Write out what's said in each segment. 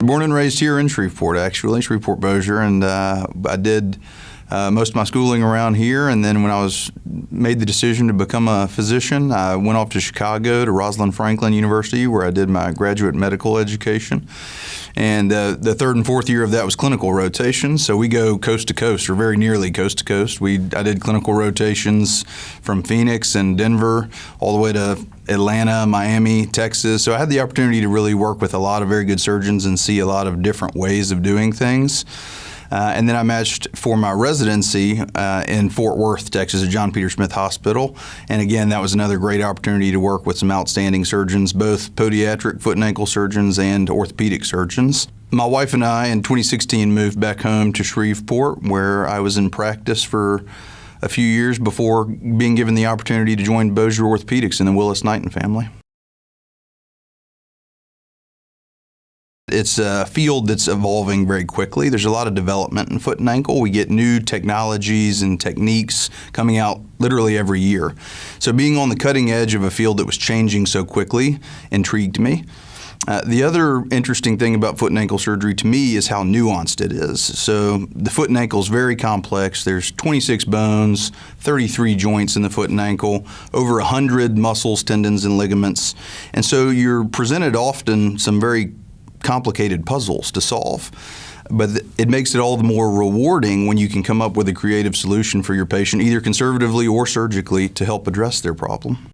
Born and raised here in Shreveport, actually, Shreveport Bossier, and I did most of my schooling around here, and then when I made the decision to become a physician, I went off to Chicago to Rosalind Franklin University, where I did my graduate medical education. And the third and fourth year of that was clinical rotation. So we go coast to coast, or very nearly coast to coast. I did clinical rotations from Phoenix and Denver all the way to Atlanta, Miami, Texas. So I had the opportunity to really work with a lot of very good surgeons and see a lot of different ways of doing things. And then I matched for my residency in Fort Worth, Texas, at John Peter Smith Hospital. And again, that was another great opportunity to work with some outstanding surgeons, both podiatric, foot and ankle surgeons, and orthopedic surgeons. My wife and I, in 2016, moved back home to Shreveport, where I was in practice for a few years before being given the opportunity to join Bossier Orthopedics in the Willis Knighton family. It's a field that's evolving very quickly. There's a lot of development in foot and ankle. We get new technologies and techniques coming out literally every year. So being on the cutting edge of a field that was changing so quickly intrigued me. The other interesting thing about foot and ankle surgery to me is how nuanced it is. So the foot and ankle is very complex. There's 26 bones, 33 joints in the foot and ankle, over 100 muscles, tendons, and ligaments. And so you're presented often some very complicated puzzles to solve. But it makes it all the more rewarding when you can come up with a creative solution for your patient, either conservatively or surgically, to help address their problem.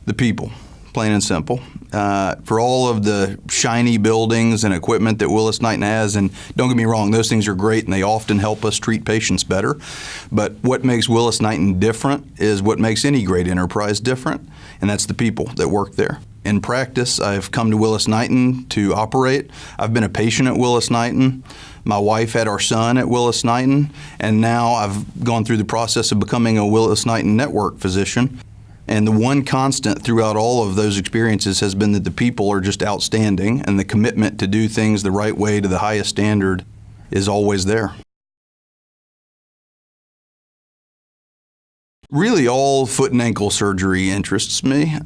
The people, plain and simple. For all of the shiny buildings and equipment that Willis Knighton has, and don't get me wrong, those things are great and they often help us treat patients better. But what makes Willis Knighton different is what makes any great enterprise different, and that's the people that work there. In practice, I've come to Willis Knighton to operate. I've been a patient at Willis Knighton. My wife had our son at Willis Knighton, and now I've gone through the process of becoming a Willis Knighton network physician. And the one constant throughout all of those experiences has been that the people are just outstanding, and the commitment to do things the right way to the highest standard is always there. Really, all foot and ankle surgery interests me.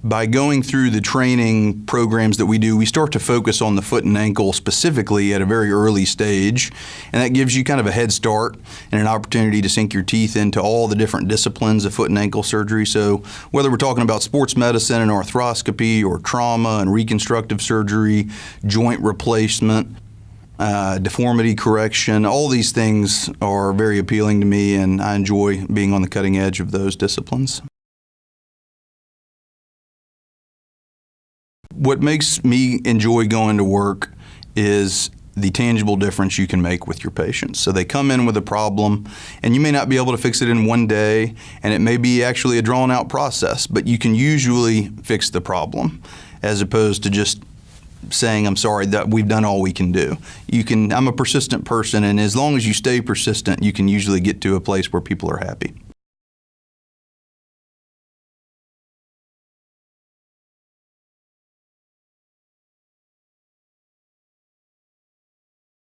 By going through the training programs that we do, we start to focus on the foot and ankle specifically at a very early stage, and that gives you kind of a head start and an opportunity to sink your teeth into all the different disciplines of foot and ankle surgery. So whether we're talking about sports medicine and arthroscopy, or trauma and reconstructive surgery, joint replacement, deformity correction, all these things are very appealing to me, and I enjoy being on the cutting edge of those disciplines. What makes me enjoy going to work is the tangible difference you can make with your patients. So they come in with a problem, and you may not be able to fix it in one day, and it may be actually a drawn-out process, but you can usually fix the problem, as opposed to just saying, I'm sorry, that we've done all we can do. I'm a persistent person, and as long as you stay persistent, you can usually get to a place where people are happy.